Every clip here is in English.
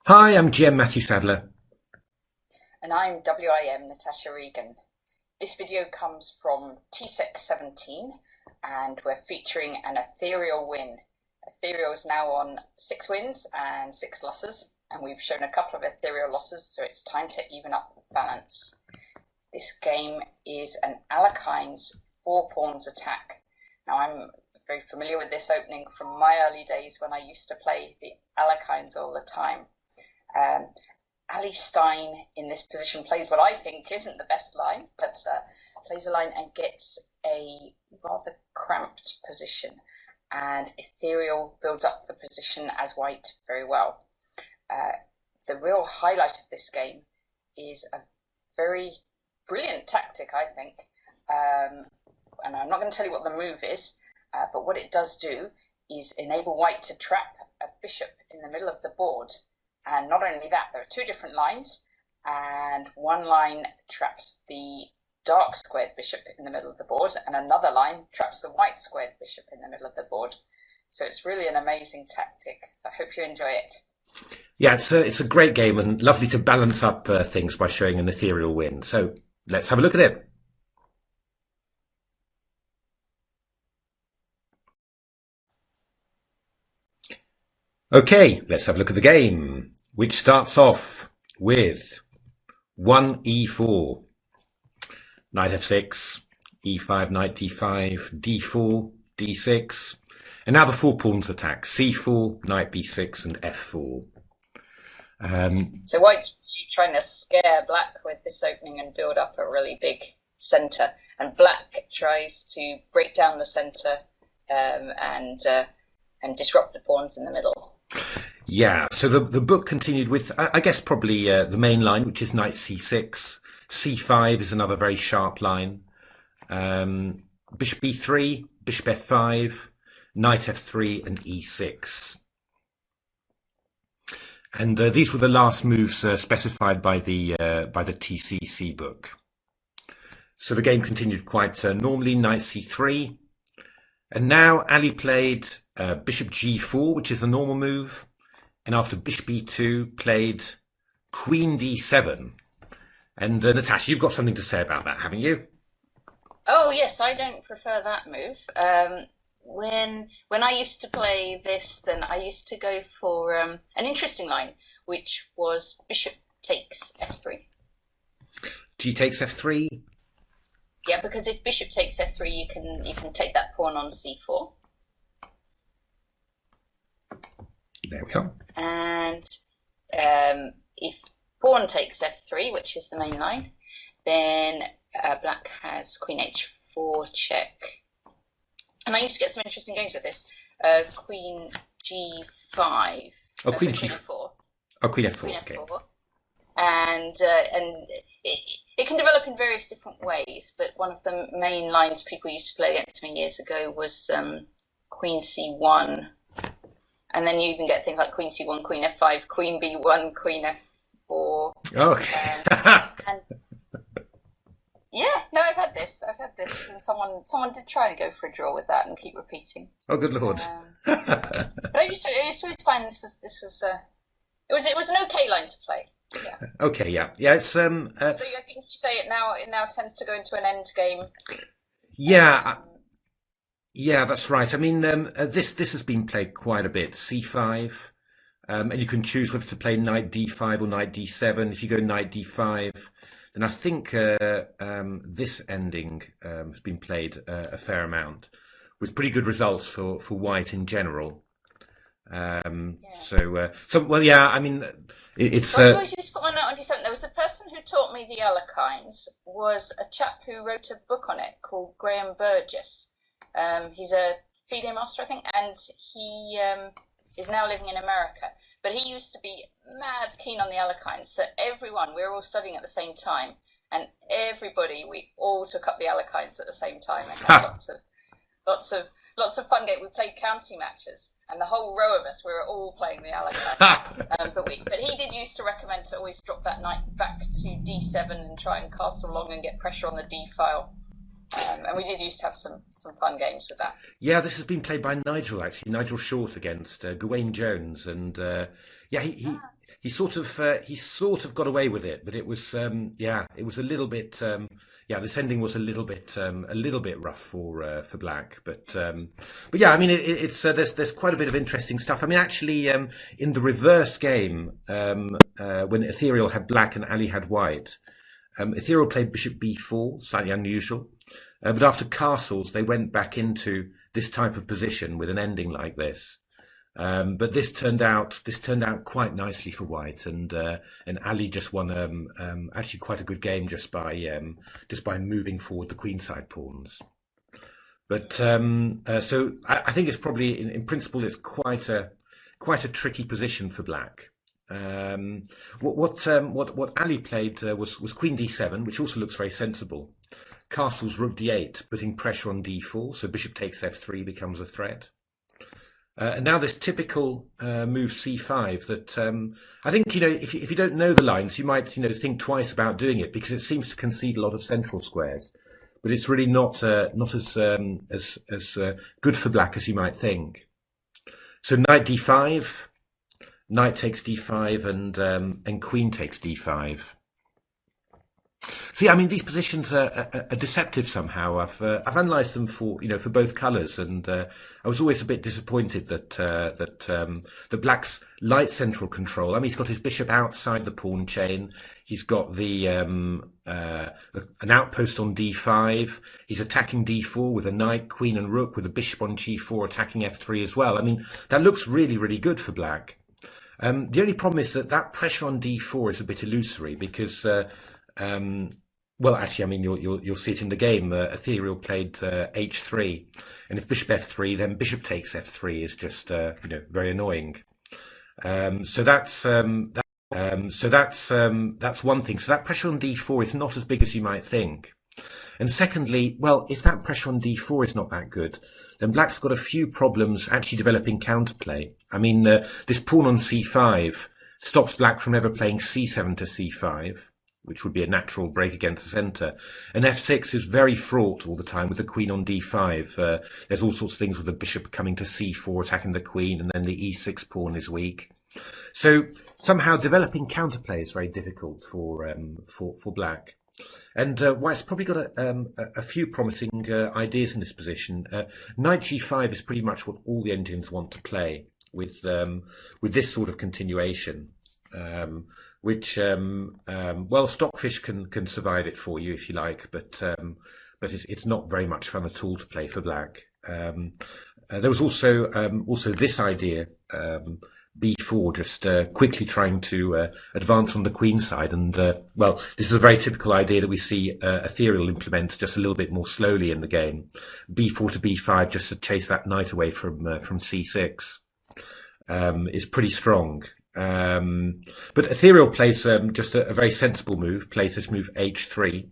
Hi, I'm GM Matthew Sadler. And I'm WIM Natasha Regan. This video comes from TCEC 17 and we're featuring an Ethereal win. Ethereal is now on 6 wins and 6 losses, and we've shown a couple of Ethereal losses, so it's time to even up the balance. This game is an Alekhine's 4 pawns attack. Now I'm very familiar with this opening from my early days when I used to play the Alekhines all the time. Allie Stein in this position plays what I think isn't the best line, but plays a line and gets a rather cramped position, and Ethereal builds up the position as white very well. The real highlight of this game is a very brilliant tactic, I think, and I'm not going to tell you what the move is, but what it does do is enable white to trap a bishop in the middle of the board. And not only that, there are 2 different lines, and one line traps the dark squared bishop in the middle of the board, and another line traps the white squared bishop in the middle of the board. So it's really an amazing tactic. So I hope you enjoy it. Yeah, it's a great game and lovely to balance up things by showing an Ethereal win. So let's have a look at it. Okay, let's have a look at the game, which starts off with 1e4, knight f6, e5, knight d5, d4, d6, and now the 4 pawns attack, c4, knight b6, and f4. So white's trying to scare black with this opening and build up a really big centre, and black tries to break down the centre and disrupt the pawns in the middle. Yeah, so the book continued with, I guess, probably the main line, which is knight c6. c5 is another very sharp line. Bishop b3, bishop f5, knight f3, and e6. And these were the last moves specified by the TCEC book. So the game continued quite normally, knight c3. And now Allie played bishop g4, which is the normal move. And after bishop e2, played queen d7. And Natasha, you've got something to say about that, haven't you? Oh yes, I don't prefer that move. When I used to play this, then I used to go for an interesting line, which was bishop takes f3. G takes f3. Yeah, because if bishop takes f3, you can take that pawn on c4. There we are. And if pawn takes f3, which is the main line, then black has queen h4 check. And I used to get some interesting games with this. Queen g5. Oh, queen f4. Oh, queen f4. Queen okay. f4. And it can develop in various different ways, but one of the main lines people used to play against me years ago was queen c1. And then you even get things like queen c1, queen f5, queen b1, queen f4. Okay. And yeah, no, I've had this, and someone did try to go for a draw with that and keep repeating. Oh, good lord. But I used to always find this was it was an okay line to play. Yeah. Okay, yeah, it's So I think if you say it now tends to go into an end game. yeah. Yeah, that's right. I mean, this has been played quite a bit. C5, and you can choose whether to play knight d5 or knight d7. If you go knight d5, then I think this ending has been played a fair amount, with pretty good results for white in general. Yeah. Well, yeah. I mean, it's. Well, you always used to put my note on d7. There was a person who taught me the Alekhines, was a chap who wrote a book on it called Graham Burgess. He's a FIDE master, I think, and he is now living in America. But he used to be mad keen on the Alekhines. So we were all studying at the same time, and we all took up the Alekhines at the same time and had lots of fun games. We played county matches, and the whole row of us, we were all playing the Alekhines. But he did used to recommend to always drop that knight back to d7 and try and castle long and get pressure on the d file. And we did used to have some fun games with that. Yeah, this has been played by Nigel, actually. Nigel Short against Gawain Jones. And he sort of got away with it, but it was yeah, it was a little bit yeah, this ending was a little bit rough for black, but yeah, I mean it's there's quite a bit of interesting stuff. I mean, actually, in the reverse game, when Ethereal had black and Allie had white, Ethereal played bishop b4, slightly unusual, but after castles they went back into this type of position with an ending like this. But this turned out quite nicely for white, and Allie just won actually quite a good game just by moving forward the queenside pawns. But so I think it's probably in principle it's quite a tricky position for black. What Allie played was queen d7, which also looks very sensible. Castles rook d8, putting pressure on d4, so bishop takes f3 becomes a threat. And now this typical move c5 that I think, you know, if you don't know the lines, you might, you know, think twice about doing it because it seems to concede a lot of central squares, but it's really not as good for black as you might think. So knight d5, knight takes d5, and queen takes d5. See, I mean, these positions are deceptive somehow. I've analysed them for both colours, and I was always a bit disappointed that black's light central control. I mean, he's got his bishop outside the pawn chain. He's got the an outpost on d5. He's attacking d4 with a knight, queen, and rook, with a bishop on g4 attacking f3 as well. I mean, that looks really, really good for black. The only problem is that pressure on d4 is a bit illusory because. Well, actually, I mean, you'll see it in the game. Ethereal played h3, and if bishop f3, then bishop takes f3 is just very annoying. So that's one thing. So that pressure on d4 is not as big as you might think. And secondly, well, if that pressure on d4 is not that good, then black's got a few problems actually developing counterplay. I mean, this pawn on c5 stops black from ever playing c7 to c5. Which would be a natural break against the centre. And f6 is very fraught all the time with the queen on d5. There's all sorts of things with the bishop coming to c4, attacking the queen, and then the e6 pawn is weak. So somehow developing counterplay is very difficult for black. And white's probably got a few promising ideas in this position. Knight g5 is pretty much what all the engines want to play with this sort of continuation. Which well, Stockfish can survive it for you if you like, but it's not very much fun at all to play for black. There was also this idea, b4, just quickly trying to advance on the queen side, and well, this is a very typical idea that we see Ethereal implement just a little bit more slowly in the game. b4 to b5 just to chase that knight away from c6 is pretty strong. But Ethereal plays just a very sensible move, plays this move h3.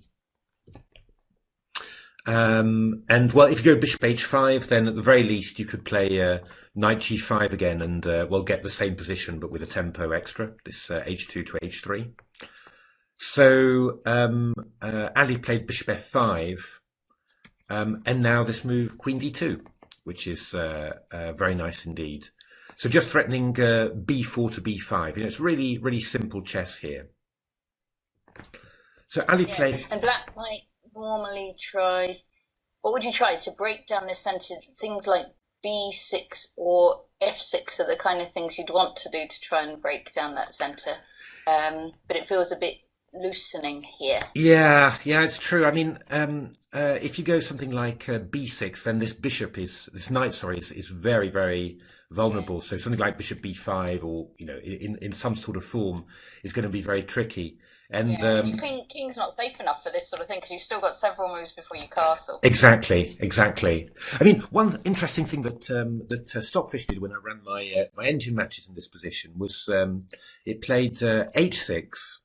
And well, if you go bishop h5, then at the very least you could play knight g5 again and well, get the same position but with a tempo extra, this h2 to h3. So Allie played bishop f5, and now this move queen d2, which is very nice indeed. So just threatening b4 to b5. You know, it's really, really simple chess here. So Allie played... And black might normally try... What would you try? To break down the centre, things like b6 or f6 are the kind of things you'd want to do to try and break down that centre. But it feels a bit loosening here. Yeah, it's true. I mean, if you go something like b6, then this knight is very, very vulnerable. So something like bishop b5 or, you know, in some sort of form is going to be very tricky. And king's not safe enough for this sort of thing because you've still got several moves before you castle. Exactly. I mean, one interesting thing that Stockfish did when I ran my engine matches in this position was it played h6,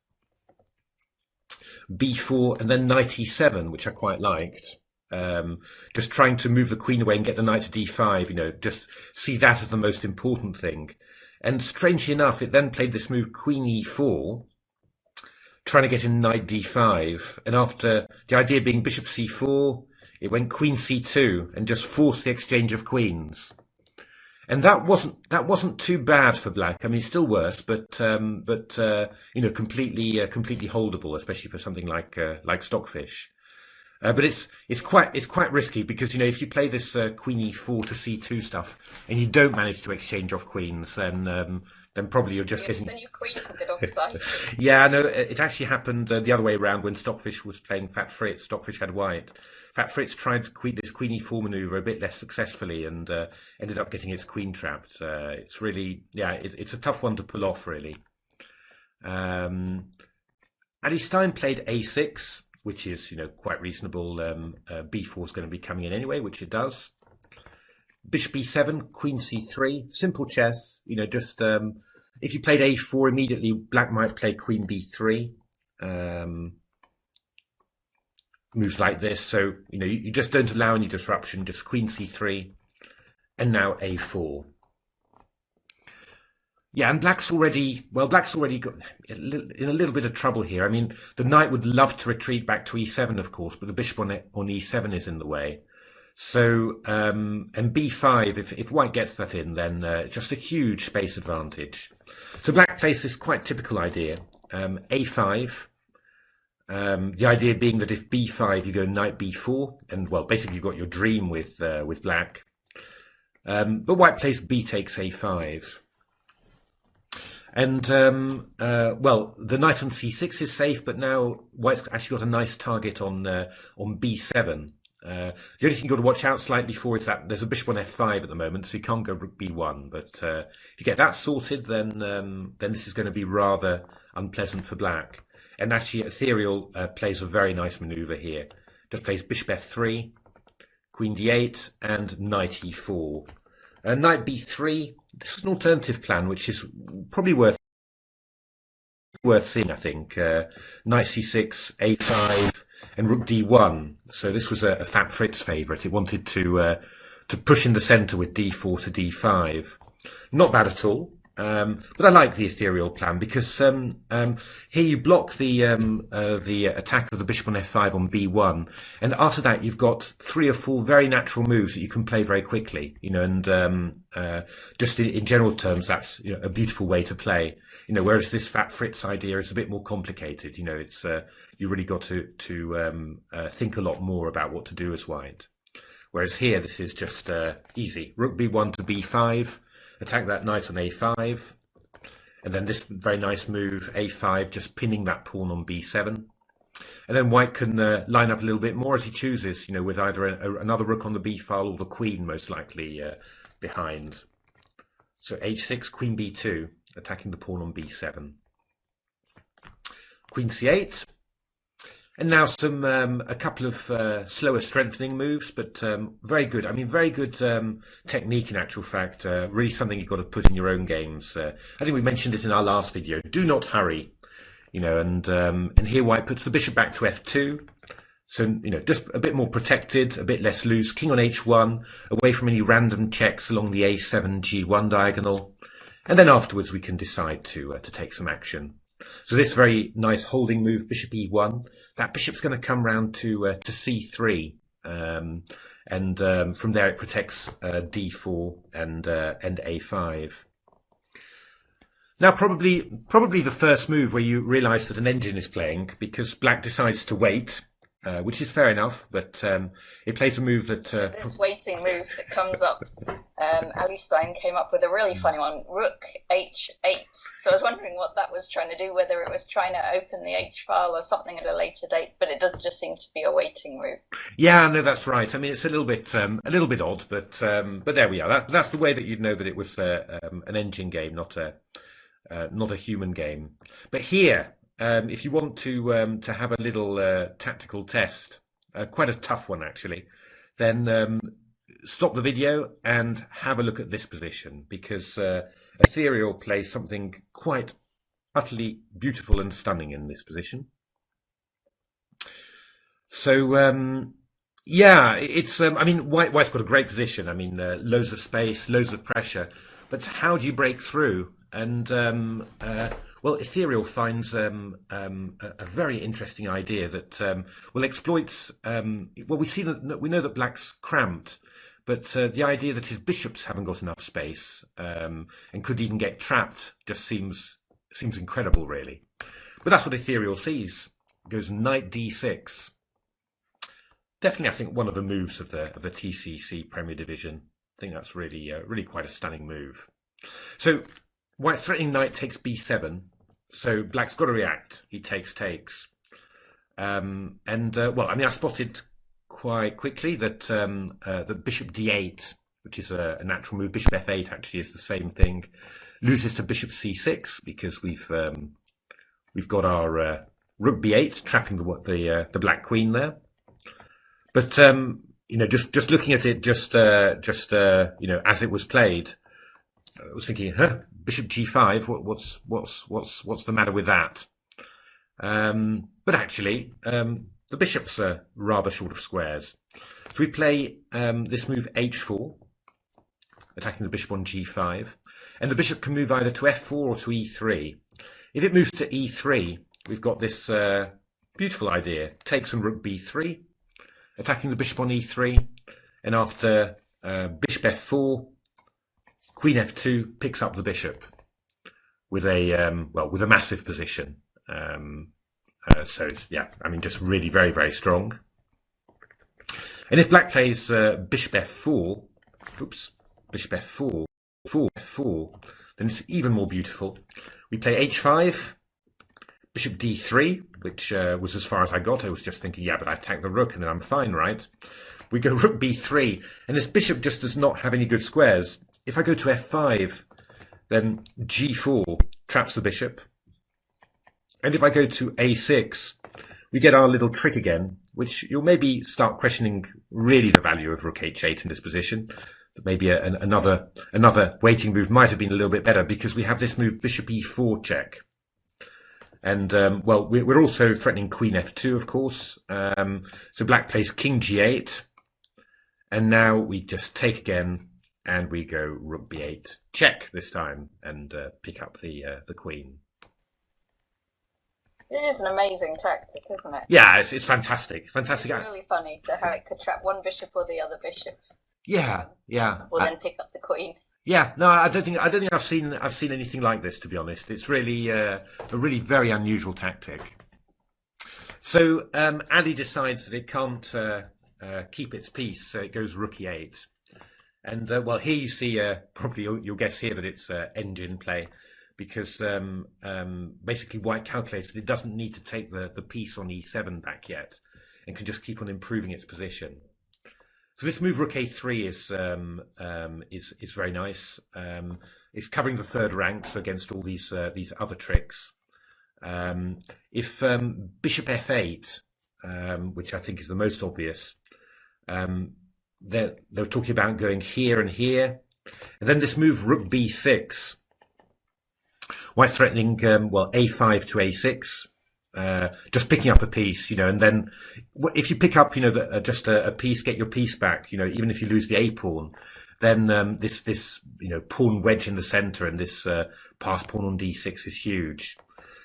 b4, and then knight e7, which I quite liked. Just trying to move the queen away and get the knight to d5, you know, just see that as the most important thing. And strangely enough, it then played this move queen e4, trying to get in knight d5. And after the idea being bishop c4, it went queen c2 and just forced the exchange of queens. And that wasn't too bad for black. I mean, still worse, but you know, completely holdable, especially for something like Stockfish. But it's quite risky because, you know, if you play this Queen E4 to C2 stuff and you don't manage to exchange off queens, then probably you're just getting. Then your queen's a bit offside. Yeah, no, it actually happened the other way around when Stockfish was playing Fat Fritz. Stockfish had white. Fat Fritz tried this Queen E4 maneuver a bit less successfully and ended up getting its queen trapped. It's really, yeah, it's a tough one to pull off, really. Allie Stein played A6, which is, you know, quite reasonable. B4 is going to be coming in anyway, which it does. Bishop B7, Queen C3, simple chess. You know, just if you played A4 immediately, black might play Queen B3. Moves like this, so you know you just don't allow any disruption. Just Queen C3, and now A4. Yeah, and black's already got in a little bit of trouble here. I mean, the knight would love to retreat back to E7, of course, but the bishop on E7 is in the way. So and B5, if white gets that in, then it's just a huge space advantage. So black plays this quite typical idea, A5. The idea being that if B5, you go knight B4, and well, basically you've got your dream with black. But white plays B takes A5, and well, the knight on C6 is safe, but now white's actually got a nice target on B7. The only thing you've got to watch out slightly for is that there's a bishop on F5 at the moment, so you can't go rook B1. But if you get that sorted, then this is going to be rather unpleasant for black. And actually, Ethereal plays a very nice maneuver here. Just plays bishop F3, Queen D8, and knight E4. Knight B3. This is an alternative plan, which is probably worth seeing, I think. Knight C6, A5, and rook D1. So this was a Fat Fritz favourite. It wanted to push in the centre with D4 to D5. Not bad at all. But I like the Ethereal plan because here you block the attack of the bishop on F5 on B1, and after that you've got 3 or 4 very natural moves that you can play very quickly. You know, and just in general terms, that's, you know, a beautiful way to play. You know, whereas this Fat Fritz idea is a bit more complicated. You know, it's you really got to think a lot more about what to do as white. Whereas here, this is just easy. Rook B1 to B5. Attack that knight on A5, and then this very nice move, A5, just pinning that pawn on B7. And then white can line up a little bit more as he chooses, you know, with either another rook on the B file or the queen most likely behind. So H6, Queen B2, attacking the pawn on B7. Queen C8. And now a couple of slower strengthening moves, but very good. I mean, very good technique in actual fact. Really something you've got to put in your own games. I think we mentioned it in our last video. Do not hurry, you know. And here white puts the bishop back to F2, so you know, just a bit more protected, a bit less loose. King on H1, away from any random checks along the A7 G1 diagonal, and then afterwards we can decide to take some action. So this very nice holding move, bishop E1. That bishop's going to come round to C3, and from there it protects D4 and A5. Now probably the first move where you realise that an engine is playing, because black decides to wait, which is fair enough, but it plays a move that... this waiting move that comes up, Allie Stein came up with a really funny one, rook H8. So I was wondering what that was trying to do, whether it was trying to open the H file or something at a later date, but it does just seem to be a waiting move. Yeah, no, that's right. I mean, it's a little bit odd, but there we are. That's the way that you'd know that it was an engine game, not a human game. But here... if you want to have a little tactical test, quite a tough one actually, then stop the video and have a look at this position, because Ethereal plays something quite utterly beautiful and stunning in this position. So yeah, it's I mean, white's got a great position. I mean, loads of space, loads of pressure, but how do you break through? And well, Ethereal finds a very interesting idea that well exploits. Well, we know that black's cramped, but the idea that his bishops haven't got enough space and could even get trapped just seems incredible, really. But that's what Ethereal sees. It goes knight d6. Definitely, I think, one of the moves of the TCEC Premier Division. I think that's really quite a stunning move. So white's threatening knight takes b7. So black's got to react. He takes. Well, I mean, I spotted quite quickly that the bishop d8, which is a natural move, bishop f8 actually is the same thing, loses to bishop c6 because we've got our rook b8 trapping the black queen there. But you know, just looking at it, you know, as it was played, I was thinking, bishop g5. What's the matter with that? But actually, the bishops are rather short of squares. So we play this move h4, attacking the bishop on g5, and the bishop can move either to f4 or to e3. If it moves to e3, we've got this beautiful idea: takes on rook b3, attacking the bishop on e3, and after bishop f4, queen f2 picks up the bishop with a massive position. So it's, yeah, I mean, just really very, very strong. And if black plays bishop f4, bishop f4, f4, then it's even more beautiful. We play h5, bishop d3, which was as far as I got. I was just thinking, yeah, but I attack the rook and then I'm fine, right? We go rook b3, and this bishop just does not have any good squares. If I go to f5, then g4 traps the bishop. And if I go to a6, we get our little trick again, which you'll maybe start questioning really the value of rook h8 in this position. But maybe another waiting move might have been a little bit better, because we have this move bishop e4 check. And, well, we're also threatening queen f2, of course. So black plays king g8. And now we just take again, and we go rook b8 check this time, and pick up the queen. It is an amazing tactic, isn't it? Yeah, it's fantastic. Fantastic. It's really funny to how it could trap one bishop or the other bishop. Yeah. Or then pick up the queen. Yeah, no, I don't think I've seen anything like this, to be honest. It's really a really very unusual tactic. So Allie decides that it can't keep its peace, so it goes rook e8. And well, here you see probably you'll guess here that it's engine play, because basically white calculates that it doesn't need to take the piece on e7 back yet, and can just keep on improving its position. So this move rook a3 is very nice. It's covering the third rank, so against all these other tricks. If bishop f8, which I think is the most obvious, they're talking about going here and here, and then this move rook b6. White threatening, well, a5 to a6, just picking up a piece, you know, and then if you pick up, you know, just a piece, get your piece back, you know, even if you lose the a pawn, then this you know, pawn wedge in the center and this pass pawn on d6 is huge.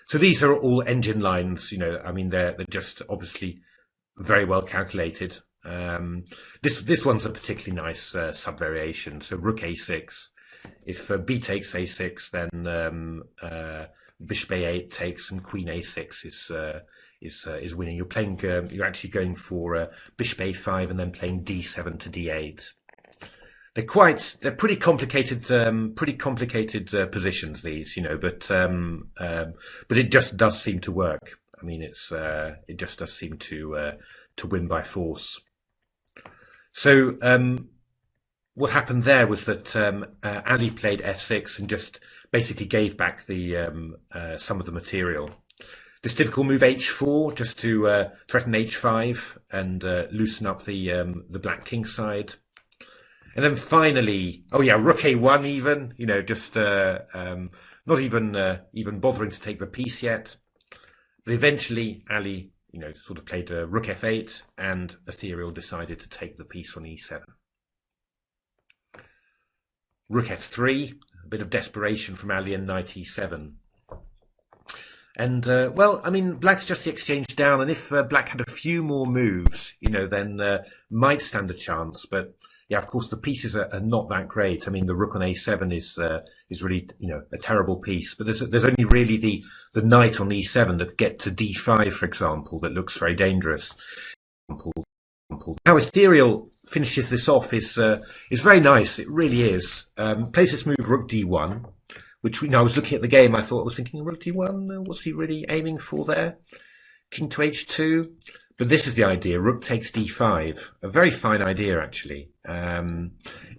So these are all engine lines, you know. I mean, they're just obviously very well calculated. This one's a particularly nice subvariation. So rook a6. If b takes a6, then bishop a8 takes, and queen a6 is winning. You're playing. You're actually going for bishop a5 and then playing d7 to d8. They're pretty complicated. Positions, these, you know. But it just does seem to work. I mean, it just does seem to win by force. So what happened there was that Allie played f6 and just basically gave back the some of the material. This typical move h4, just to threaten h5 and loosen up the black king side. And then finally, oh yeah, rook a1 even, you know, just not even bothering to take the piece yet. But eventually Allie, you know, sort of played rook f8, and Ethereal decided to take the piece on e7. Rook f3, a bit of desperation from Allie, and knight e7. And, well, I mean, black's just the exchange down, and if black had a few more moves, you know, then might stand a chance. But yeah, of course, the pieces are not that great. I mean, the rook on a7 is really, you know, a terrible piece. But there's only really the knight on e7 that could get to d5, for example, that looks very dangerous. How Ethereal finishes this off is very nice. It really is. Plays this move rook d1, which, you know, I was looking at the game. I was thinking rook d1. What's he really aiming for there? King to h2. But this is the idea. Rook takes d5. A very fine idea, actually.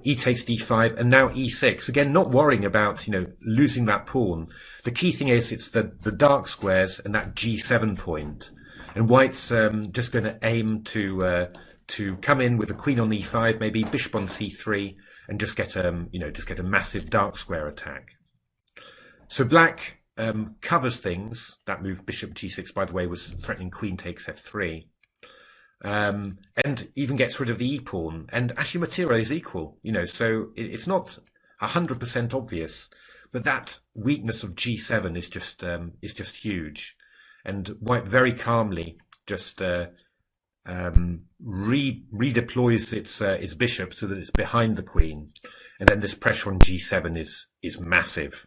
E takes d5 and now e6. Again, not worrying about, you know, losing that pawn. The key thing is it's the dark squares and that g7 point. And White's just going to aim to come in with the queen on e5, maybe bishop on c3, and just get a massive dark square attack. So Black covers things. That move bishop g6, by the way, was threatening queen takes f3, and even gets rid of the e pawn. And actually, material is equal, you know, so it's not 100% obvious, but that weakness of g7 is just huge. And White very calmly just redeploys its bishop so that it's behind the queen, and then this pressure on g7 is massive.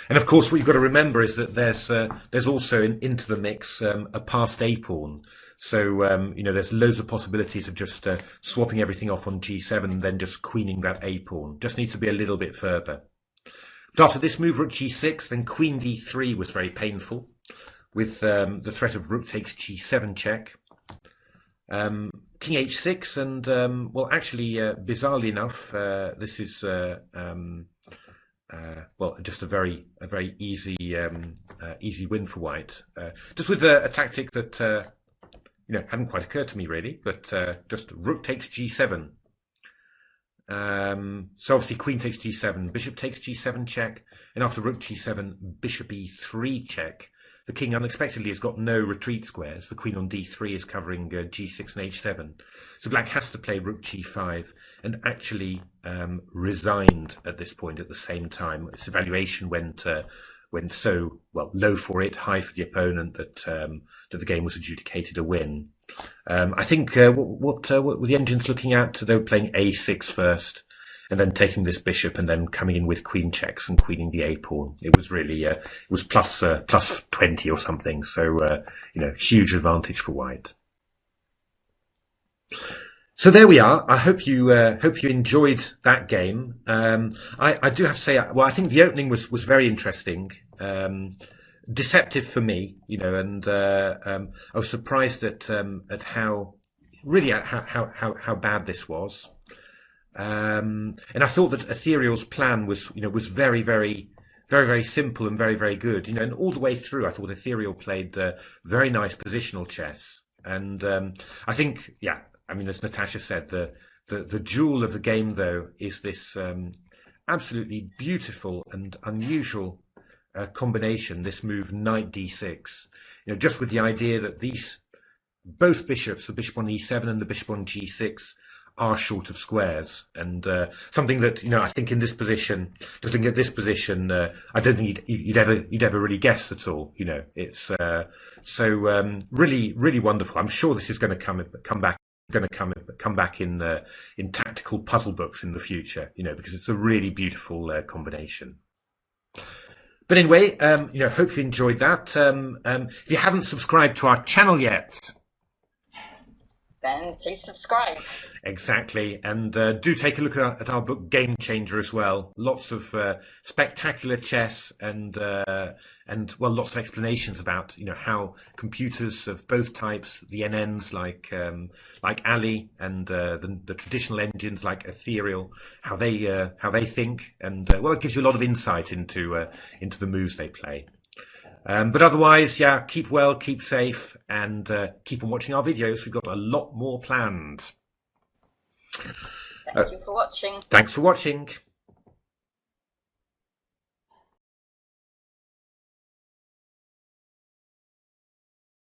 And of course, what you've got to remember is that there's also into the mix a passed a pawn. So you know, there's loads of possibilities of just swapping everything off on g7 and then just queening that a pawn. Just needs to be a little bit further. But after this move, rook g6, then queen d3 was very painful, with the threat of rook takes g7 check. King h6, and well, actually, bizarrely enough, this is well, just a very easy easy win for White. Just with a tactic that you know, hadn't quite occurred to me really, but just rook takes g7. So obviously queen takes g7, bishop takes g7 check, and after rook g7, bishop e3 check. The king unexpectedly has got no retreat squares. The queen on d3 is covering g6 and h7. So Black has to play rook g5, and actually resigned at this point at the same time. Its evaluation went so low for it, high for the opponent, that the game was adjudicated a win. I think what were the engines looking at? They were playing a6 first, and then taking this bishop, and then coming in with queen checks and queening the a pawn. It was really it was plus 20 or something. So you know, huge advantage for White. So there we are. I hope you enjoyed that game. I do have to say, well, I think the opening was very interesting, deceptive for me, you know, and I was surprised at how bad this was. And I thought that Ethereal's plan was, you know, was very simple and very good, you know, and all the way through I thought Ethereal played very nice positional chess. And I think, yeah, I mean, as Natasha said, the jewel of the game though is this absolutely beautiful and unusual combination, this move knight d6, you know, just with the idea that these both bishops, the bishop on e7 and the bishop on g6, are short of squares, and something that, you know, I think in this position, just looking at this position, I don't think you'd ever really guess at all. You know, it's so really wonderful. I'm sure this is going to come back in tactical puzzle books in the future. You know, because it's a really beautiful combination. But anyway, you know, hope you enjoyed that. If you haven't subscribed to our channel yet, then please subscribe. Exactly, and do take a look at our book Game Changer as well. Lots of spectacular chess, and well, lots of explanations about, you know, how computers of both types, the NNs like Allie, and the traditional engines like Ethereal, how they think, and well, it gives you a lot of insight into the moves they play. But otherwise, yeah, keep well, keep safe, and keep on watching our videos. We've got a lot more planned. Thank you for watching. Thanks for watching.